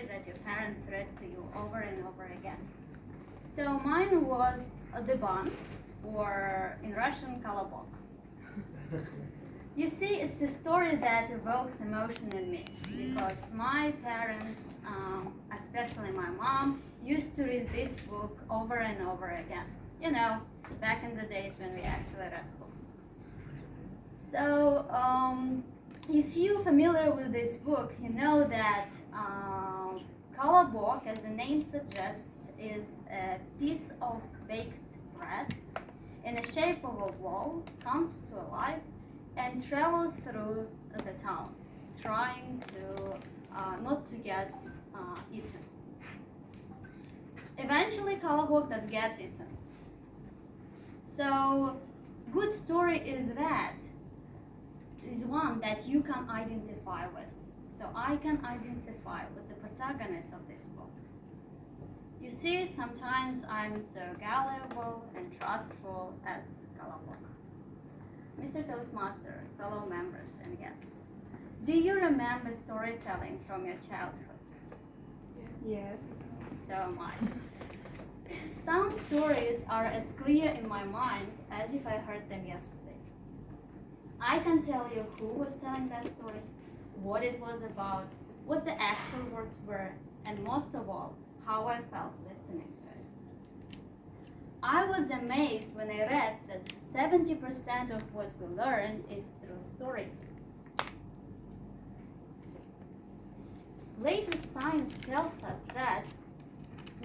story that your parents read to you over and over again. So mine was the Ban, or in Russian, Kolobok. You see, it's a story that evokes emotion in me because my parents, especially my mom, used to read this book over and over again. You know, back in the days when we actually read books. So, if you're familiar with this book, you know that Kolobok, as the name suggests, is a piece of baked bread in the shape of a ball, comes to life, and travels through the town, trying to not to get eaten. Eventually, Kolobok does get eaten. So, good story is one that you can identify with. So I can identify with the protagonist of this book. You see, sometimes I'm so gullible and trustful as Kolobok. Mr. Toastmaster, fellow members and guests, do you remember storytelling from your childhood? Yes. So am I. Some stories are as clear in my mind as if I heard them yesterday. I can tell you who was telling that story, what it was about, what the actual words were, and most of all, how I felt listening to it. I was amazed when I read that 70% of what we learn is through stories. Latest science tells us that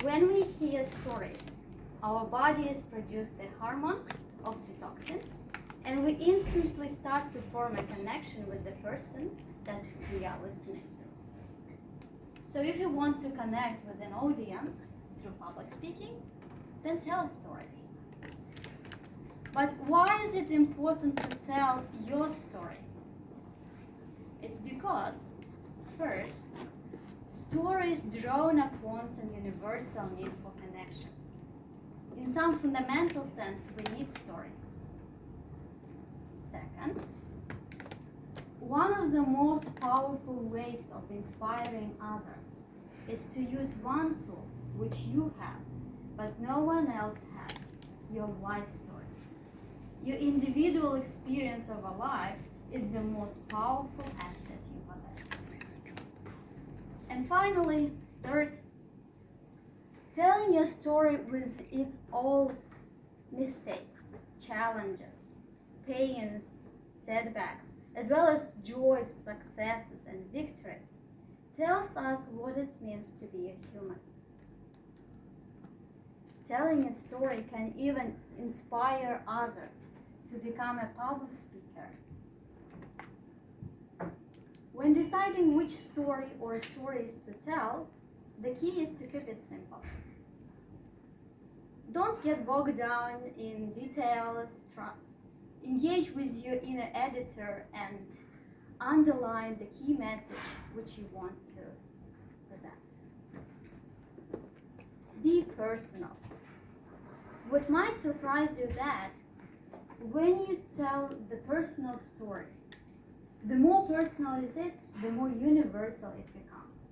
when we hear stories, our bodies produce the hormone oxytocin, and we instantly start to form a connection with the person that we are listening to. So if you want to connect with an audience through public speaking, then tell a story. But why is it important to tell your story? It's because, first, stories draw upon some universal need for connection. In some fundamental sense, we need stories. Second, one of the most powerful ways of inspiring others is to use one tool which you have, but no one else has, your life story. Your individual experience of a life is the most powerful asset you possess. And finally, third, telling your story with its all mistakes, challenges, pains, setbacks, as well as joys, successes, and victories, tells us what it means to be a human. Telling a story can even inspire others to become a public speaker. When deciding which story or stories to tell, the key is to keep it simple. Don't get bogged down in details. Engage with your inner editor and underline the key message which you want to present. Be personal. What might surprise you that when you tell the personal story, the more personal is it, the more universal it becomes.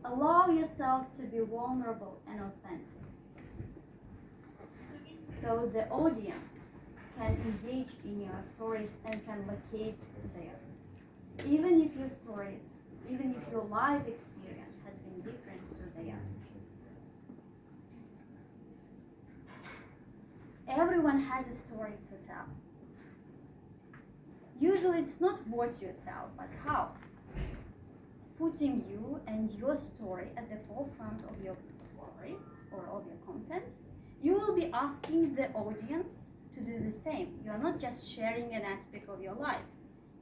Allow yourself to be vulnerable and authentic, so the audience can engage in your stories and can locate there. Even if your life experience has been different to theirs. Everyone has a story to tell. Usually it's not what you tell, but how. Putting you and your story at the forefront of your story or of your content, you will be asking the audience to do the same. You are not just sharing an aspect of your life.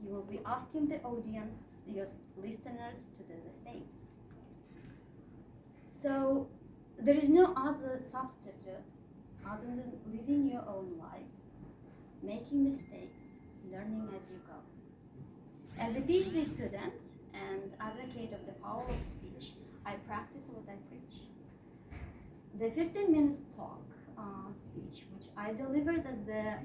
You will be asking the audience, your listeners, to do the same. So there is no other substitute other than living your own life, making mistakes, learning as you go. As a PhD student and advocate of the power of speech, I practice what I preach. The 15 minutes talk speech, which I delivered at the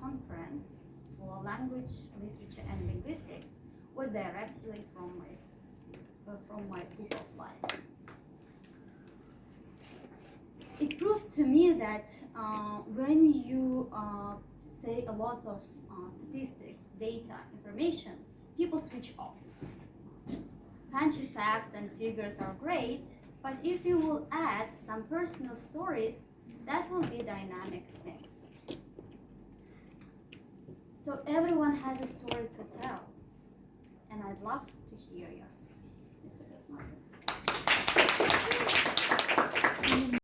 conference for language, literature, and linguistics, was directly from my from my book of life. It proved to me that when you say a lot of statistics, data, information, people switch off. Punchy facts and figures are great, but if you will add some personal stories, that will be dynamic things. So everyone has a story to tell, and I'd love to hear yours, Mr. Desmond.